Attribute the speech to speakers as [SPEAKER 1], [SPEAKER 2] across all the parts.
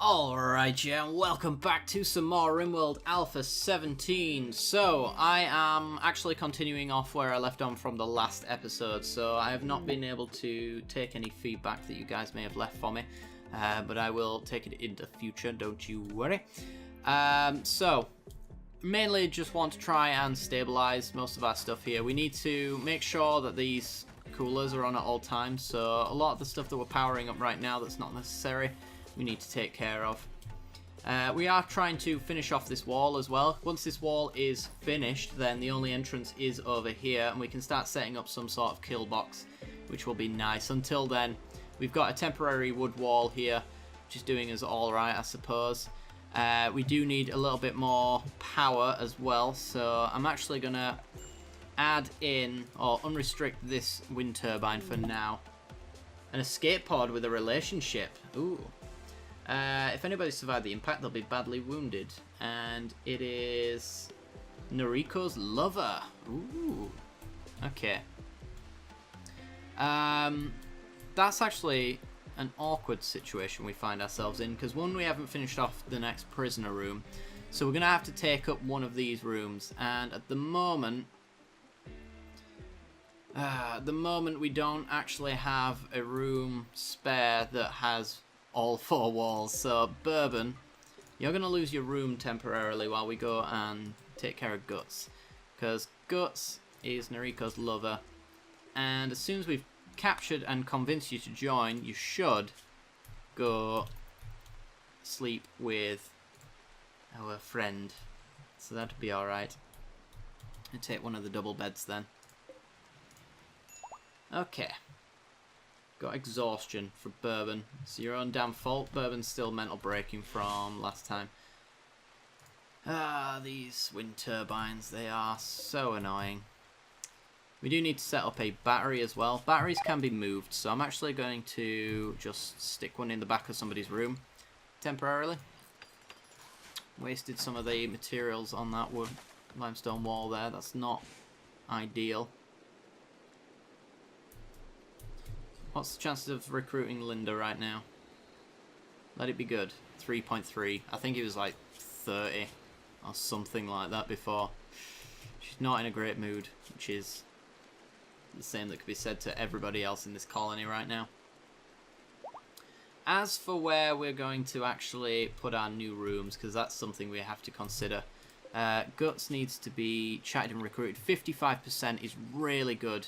[SPEAKER 1] Alright, yeah, and welcome back to some more Rimworld Alpha 17. So, I am actually continuing off where I left on from the last episode, so I have not been able to take any feedback that you guys may have left for me, but I will take it into future, don't you worry. So, mainly just want to try and stabilize most of our stuff here. We need to make sure that these coolers are on at all times, so a lot of the stuff that we're powering up right now that's not necessary, we need to take care of. We are trying to finish off this wall as well. Once this wall is finished, then the only entrance is over here, and we can start setting up some sort of kill box, which will be nice. Until then, we've got a temporary wood wall here, which is doing us all right, I suppose. We do need a little bit more power as well, so I'm actually going to add in, or unrestrict this wind turbine for now. An escape pod with a relationship. Ooh. If anybody survived the impact, they'll be badly wounded. And it is Noriko's lover. Ooh. Okay. That's actually an awkward situation we find ourselves in, because one, we haven't finished off the next prisoner room. So we're going to have to take up one of these rooms. And at the moment we don't actually have a room spare that has all four walls. So, Bourbon, you're going to lose your room temporarily while we go and take care of Guts. Because Guts is Noriko's lover. And as soon as we've captured and convinced you to join, you should go sleep with our friend. So that'd be alright. I'll take one of the double beds then. Okay. Got exhaustion for Bourbon. It's your own damn fault. Bourbon's still mental breaking from last time. Ah, these wind turbines, they are so annoying. We do need to set up a battery as well. Batteries can be moved, so I'm actually going to just stick one in the back of somebody's room temporarily. Wasted some of the materials on that wood limestone wall there. That's not ideal. What's the chances of recruiting Linda right now? Let it be good. 3.3. I think it was like 30 or something like that before. She's not in a great mood, which is the same that could be said to everybody else in this colony right now. As for where we're going to actually put our new rooms, because that's something we have to consider. Guts needs to be chatted and recruited. 55% is really good.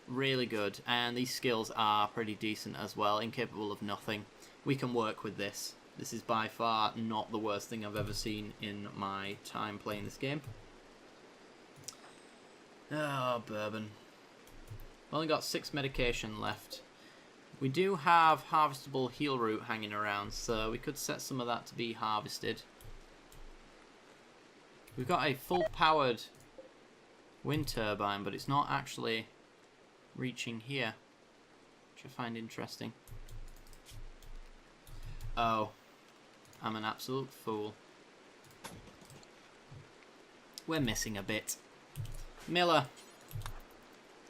[SPEAKER 1] Really good, and these skills are pretty decent as well. Incapable of nothing. We can work with this. This is by far not the worst thing I've ever seen in my time playing this game. Oh, Bourbon. Only got 6 medication left. We do have harvestable heal root hanging around, so we could set some of that to be harvested. We've got a full powered wind turbine, but it's not actually reaching here, which I find interesting. Oh, I'm an absolute fool. We're missing a bit. Miller.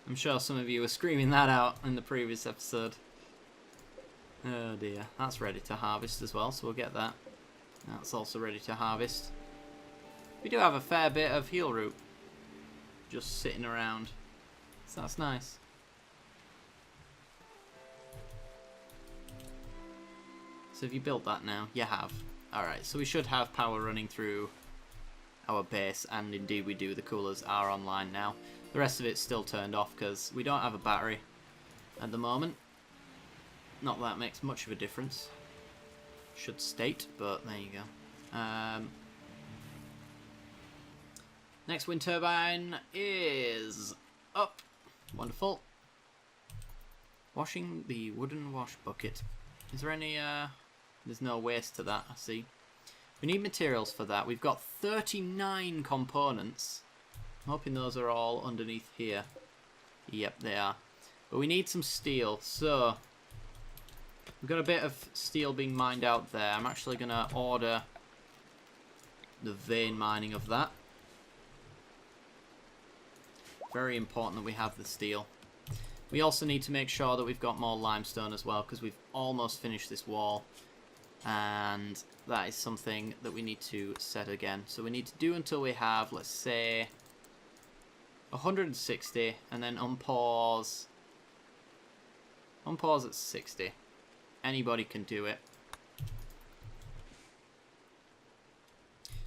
[SPEAKER 1] I'm sure some of you were screaming that out in the previous episode. Oh dear. That's ready to harvest as well, so we'll get that. That's also ready to harvest. We do have a fair bit of heal root just sitting around, so that's nice. So have you built that now? You have. Alright, so we should have power running through our base, and indeed we do. The coolers are online now. The rest of it's still turned off because we don't have a battery at the moment. Not that it makes much of a difference. Should state, but there you go. Next wind turbine is up. Wonderful. Washing the wooden wash bucket. Is there any... There's no waste to that, I see. We need materials for that. We've got 39 components. I'm hoping those are all underneath here. Yep, they are. But we need some steel, so... We've got a bit of steel being mined out there. I'm actually going to order the vein mining of that. Very important that we have the steel. We also need to make sure that we've got more limestone as well, because we've almost finished this wall. And that is something that we need to set again. So we need to do until we have, let's say, 160, and then unpause. Unpause at 60. Anybody can do it.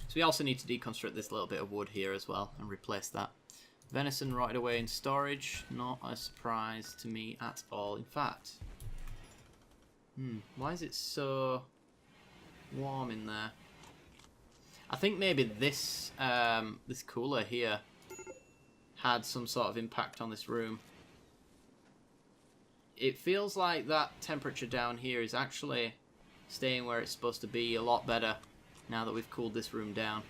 [SPEAKER 1] So we also need to deconstruct this little bit of wood here as well and replace that. Venison rotted away in storage. Not a surprise to me at all. In fact, why is it so warm in there? I think maybe this this cooler here had some sort of impact on this room. It feels like that temperature down here is actually staying where it's supposed to be a lot better now that we've cooled this room down.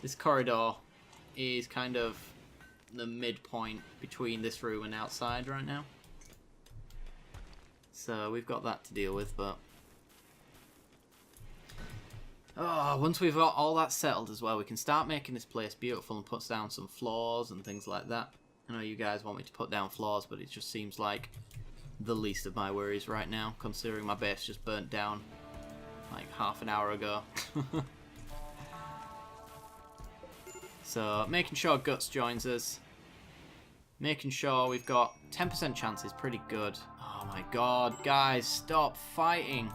[SPEAKER 1] This corridor is kind of the midpoint between this room and outside right now. So we've got that to deal with, but once we've got all that settled as well, we can start making this place beautiful and put down some floors and things like that. I know you guys want me to put down floors, but it just seems like the least of my worries right now, considering my base just burnt down like half an hour ago. So making sure Guts joins us, making sure we've got 10% chance is pretty good. Oh my god, guys, stop fighting.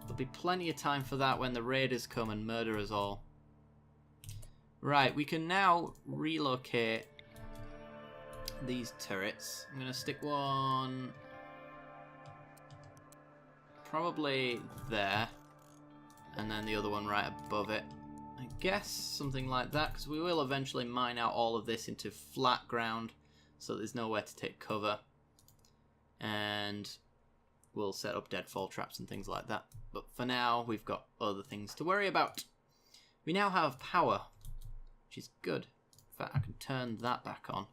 [SPEAKER 1] There'll be plenty of time for that when the raiders come and murder us all. Right, we can now relocate these turrets. I'm going to stick one probably there, and then the other one right above it. I guess something like that, because we will eventually mine out all of this into flat ground, so there's nowhere to take cover. And we'll set up deadfall traps and things like that. But for now, we've got other things to worry about. We now have power, which is good. In fact, I can turn that back on.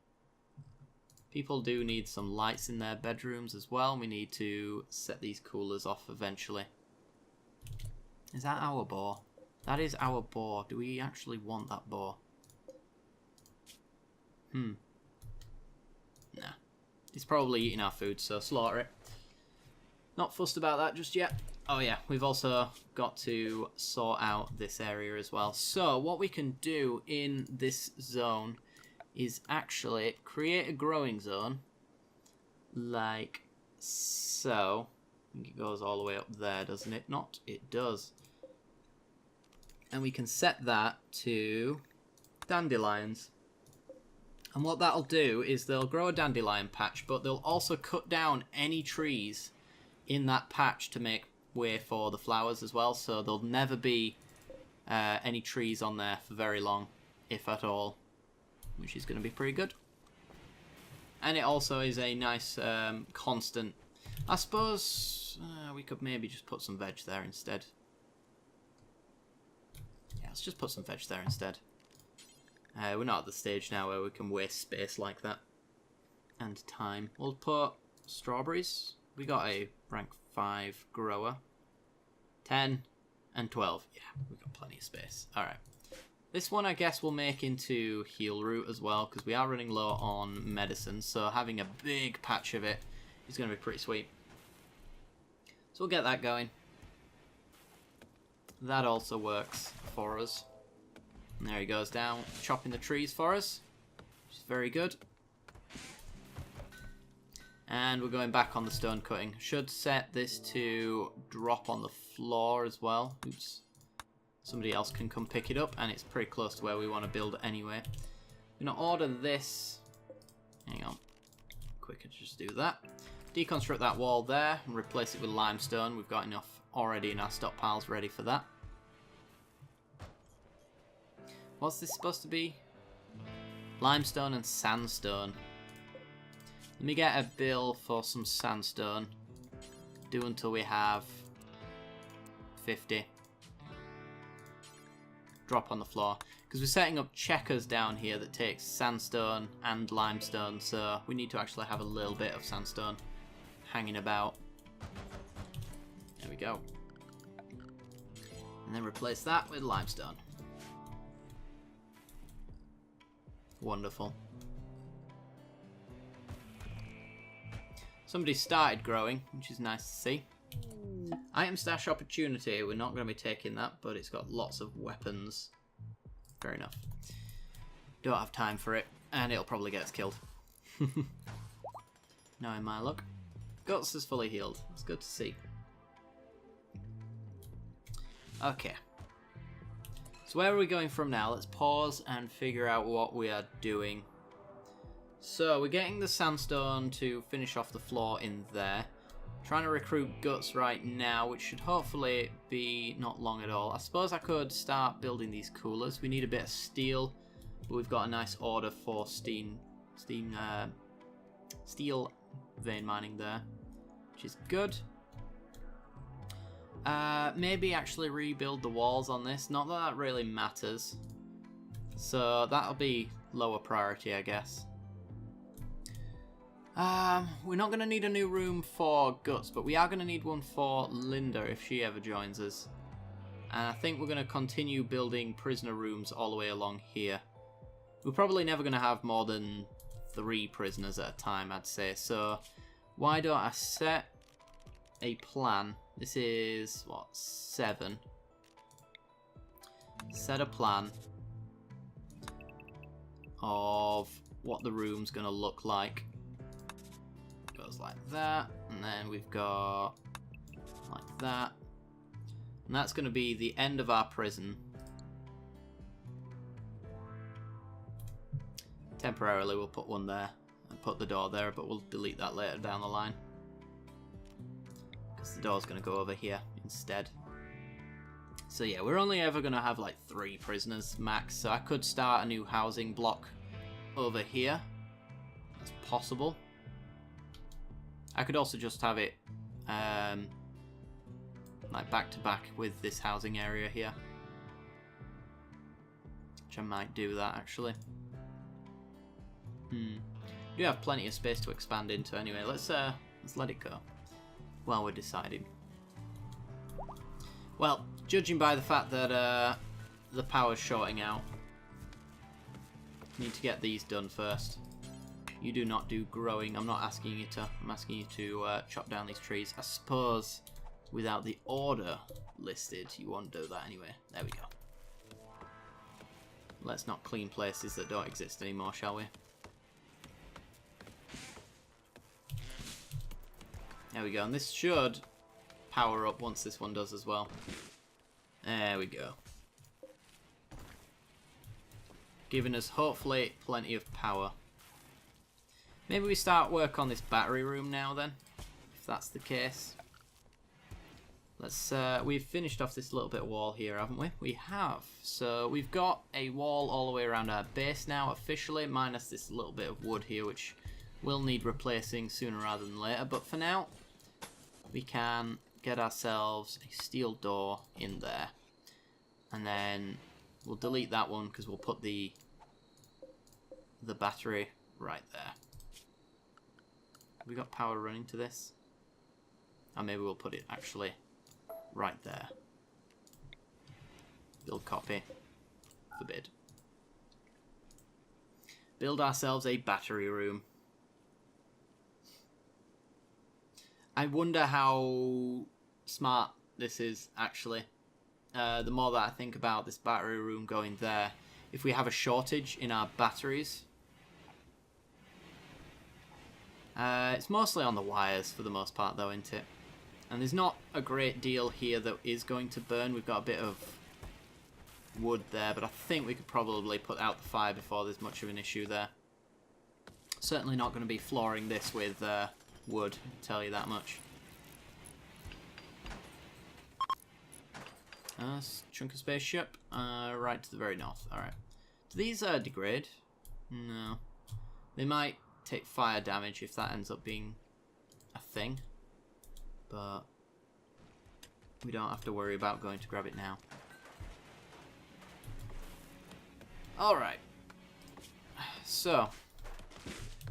[SPEAKER 1] People do need some lights in their bedrooms as well. We need to set these coolers off eventually. Is that our boar? That is our boar. Do we actually want that boar? Nah. It's probably eating our food, so slaughter it. Not fussed about that just yet. Oh yeah, we've also got to sort out this area as well. So what we can do in this zone is actually create a growing zone like so. I think it goes all the way up there, doesn't it? Not, it does. And we can set that to dandelions. And what that'll do is they'll grow a dandelion patch, but they'll also cut down any trees in that patch to make way for the flowers as well. So there'll never be any trees on there for very long, if at all, which is going to be pretty good. And it also is a nice constant. I suppose we could maybe just put some veg there instead. Yeah, let's just put some veg there instead. We're not at the stage now where we can waste space like that. And time. We'll put strawberries. We got a rank 5 grower. 10 and 12. Yeah, we've got plenty of space. Alright. This one I guess we'll make into heal root as well, because we are running low on medicine, so having a big patch of it is going to be pretty sweet. So we'll get that going. That also works for us. And there he goes down, chopping the trees for us, which is very good. And we're going back on the stone cutting. Should set this to drop on the floor as well. Oops. Somebody else can come pick it up, and it's pretty close to where we want to build anyway. I'm going to order this. Hang on. Quicker to just do that. Deconstruct that wall there and replace it with limestone. We've got enough already in our stockpiles ready for that. What's this supposed to be? Limestone and sandstone. Let me get a bill for some sandstone. Do until we have 50. Drop on the floor. Because we're setting up checkers down here that takes sandstone and limestone, so we need to actually have a little bit of sandstone hanging about. There we go. And then replace that with limestone. Wonderful. Somebody started growing, which is nice to see. Item stash opportunity. We're not going to be taking that, but it's got lots of weapons. Fair enough. Don't have time for it, and it'll probably get us killed. Knowing my luck. Guts is fully healed. That's good to see. Okay. So where are we going from now? Let's pause and figure out what we are doing. So we're getting the sandstone to finish off the floor in there. Trying to recruit Guts right now, which should hopefully be not long at all. I suppose I could start building these coolers. We need a bit of steel, but we've got a nice order for steel vein mining there, which is good. Maybe actually rebuild the walls on this. Not that that really matters. So that'll be lower priority, I guess. We're not going to need a new room for Guts, but we are going to need one for Linda if she ever joins us. And I think we're going to continue building prisoner rooms all the way along here. We're probably never going to have more than 3 prisoners at a time, I'd say. So why don't I set a plan? This is, what, 7. Set a plan of what the room's going to look like. Goes like that, and then we've got like that. And that's going to be the end of our prison. Temporarily we'll put one there and put the door there, but we'll delete that later down the line. Because the door's going to go over here instead. So yeah, we're only ever going to have like 3 prisoners max, so I could start a new housing block over here. That's possible. I could also just have it like back to back with this housing area here. Which I might do that actually. We do have plenty of space to expand into anyway. Let's let it go while we're deciding. Well, judging by the fact that the power's shorting out, need to get these done first. You do not do growing. I'm not asking you to. I'm asking you to chop down these trees. I suppose without the order listed, you won't do that anyway. There we go. Let's not clean places that don't exist anymore, shall we? There we go. And this should power up once this one does as well. There we go. Giving us hopefully plenty of power. Maybe we start work on this battery room now then, if that's the case. Let's, we've finished off this little bit of wall here, haven't we? We have. So we've got a wall all the way around our base now officially, minus this little bit of wood here, which will need replacing sooner rather than later. But for now, we can get ourselves a steel door in there. And then we'll delete that one because we'll put the battery right there. We got power running to this? Or maybe we'll put it actually right there. Build copy. Forbid. Build ourselves a battery room. I wonder how smart this is actually. The more that I think about this battery room going there, if we have a shortage in our batteries, it's mostly on the wires for the most part though, isn't it? And there's not a great deal here that is going to burn. We've got a bit of wood there, but I think we could probably put out the fire before there's much of an issue there. Certainly not going to be flooring this with wood, I'll tell you that much. Chunk of spaceship, right to the very north. Alright. Do these degrade? No. They might take fire damage if that ends up being a thing, but we don't have to worry about going to grab it now. Alright, so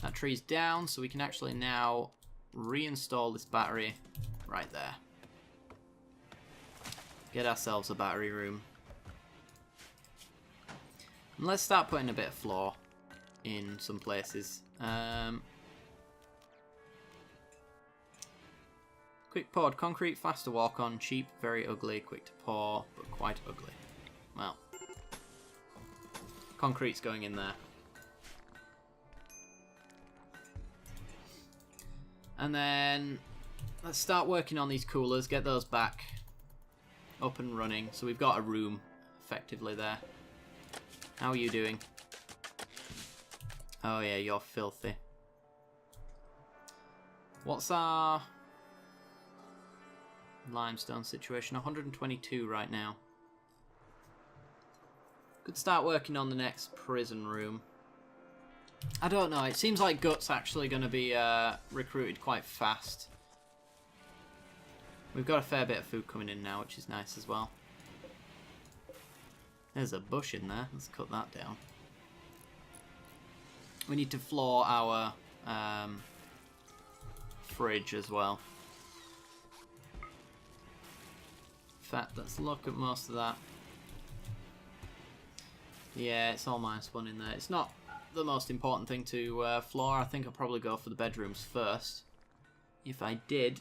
[SPEAKER 1] that tree's down, so we can actually now reinstall this battery right there. Get ourselves a battery room. And let's start putting a bit of floor in some places. Quick poured concrete, fast to walk on, cheap, very ugly, quick to pour, but quite ugly. Well, concrete's going in there. And then let's start working on these coolers, get those back up and running. So we've got a room effectively there. How are you doing? Oh yeah, you're filthy. What's our limestone situation? 122 right now. Could start working on the next prison room. I don't know, it seems like Gut's actually going to be recruited quite fast. We've got a fair bit of food coming in now, which is nice as well. There's a bush in there, let's cut that down. We need to floor our fridge as well. In fact, let's look at most of that. Yeah, it's all -1 in there. It's not the most important thing to floor. I think I'll probably go for the bedrooms first. If I did,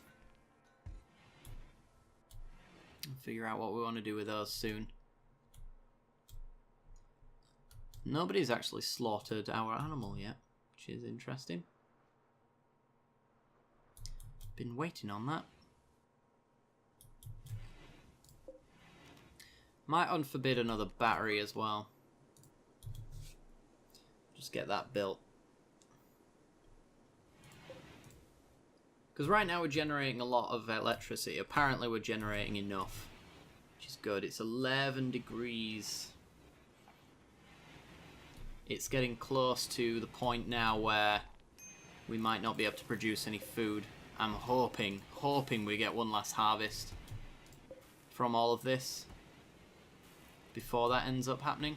[SPEAKER 1] I'll figure out what we want to do with those soon. Nobody's actually slaughtered our animal yet, which is interesting. Been waiting on that. Might unforbid another battery as well. Just get that built. Because right now we're generating a lot of electricity. Apparently we're generating enough, which is good. It's 11 degrees. It's getting close to the point now where we might not be able to produce any food. I'm hoping we get one last harvest from all of this before that ends up happening.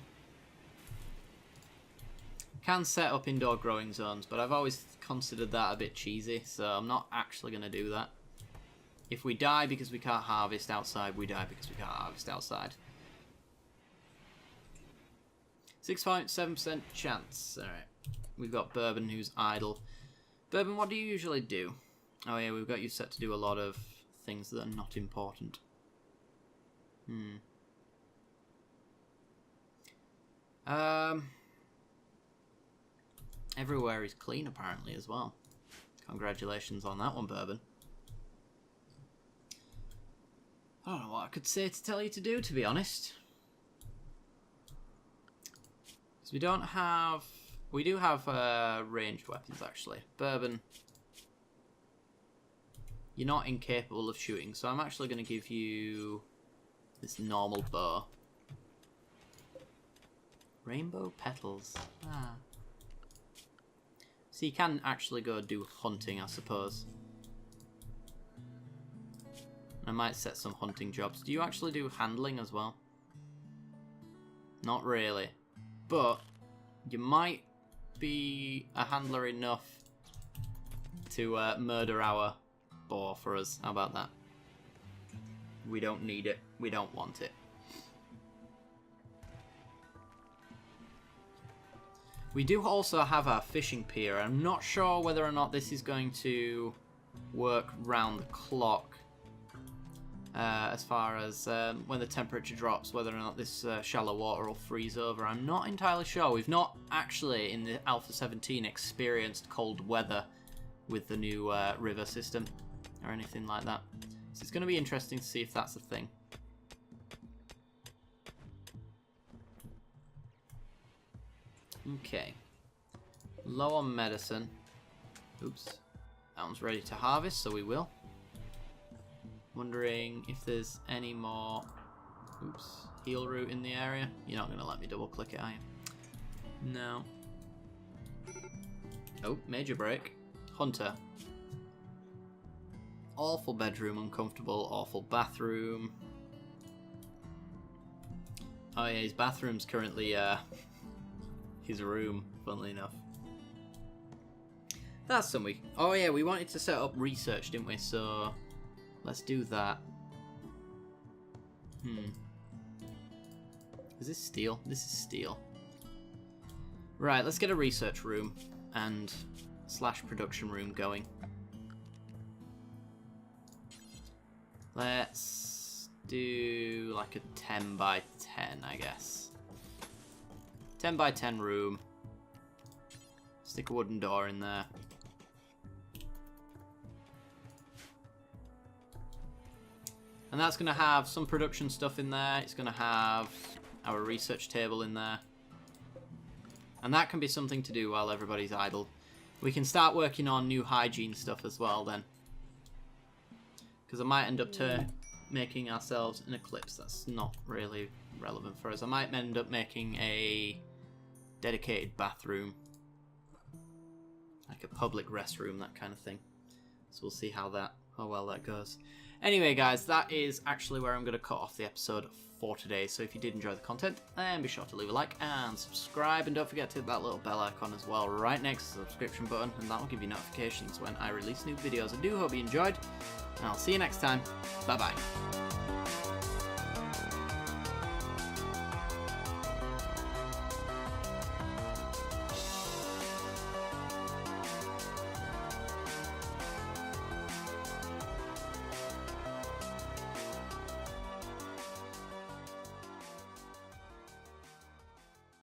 [SPEAKER 1] Can set up indoor growing zones, but I've always considered that a bit cheesy, so I'm not actually going to do that. If we die because we can't harvest outside, we die because we can't harvest outside. 6.7% chance. Alright. We've got Bourbon who's idle. Bourbon, what do you usually do? Oh yeah, we've got you set to do a lot of things that are not important. Everywhere is clean apparently as well. Congratulations on that one, Bourbon. I don't know what I could say to tell you to do, to be honest. Because we don't have... We do have ranged weapons, actually. Bourbon, you're not incapable of shooting, so I'm actually going to give you this normal bow. Rainbow petals. Ah. So you can actually go do hunting, I suppose. I might set some hunting jobs. Do you actually do handling as well? Not really. But you might be a handler enough to murder our boar for us. How about that? We don't need it. We don't want it. We do also have our fishing pier. I'm not sure whether or not this is going to work round the clock. As far as when the temperature drops, whether or not this shallow water will freeze over. I'm not entirely sure. We've not actually, in the Alpha 17, experienced cold weather with the new river system or anything like that. So it's going to be interesting to see if that's a thing. Okay. Low on medicine. Oops. That one's ready to harvest, so we will. Wondering if there's any more... Oops. Heal root in the area. You're not going to let me double click it, are you? No. Oh, major break. Hunter. Awful bedroom, uncomfortable, awful bathroom. Oh yeah, his bathroom's currently his room, funnily enough. That's something. Oh yeah, we wanted to set up research, didn't we? So let's do that. Is this steel? This is steel. Right, let's get a research room and / production room going. Let's do like a 10 by 10, I guess. 10 by 10 room. Stick a wooden door in there. And that's going to have some production stuff in there. It's going to have our research table in there. And that can be something to do while everybody's idle. We can start working on new hygiene stuff as well then. Because I might end up making ourselves an eclipse. That's not really relevant for us. I might end up making a dedicated bathroom. Like a public restroom, that kind of thing. So we'll see how well that goes. Anyway, guys, that is actually where I'm going to cut off the episode for today. So if you did enjoy the content, then be sure to leave a like and subscribe. And don't forget to hit that little bell icon as well right next to the subscription button. And that will give you notifications when I release new videos. I do hope you enjoyed. And I'll see you next time. Bye-bye.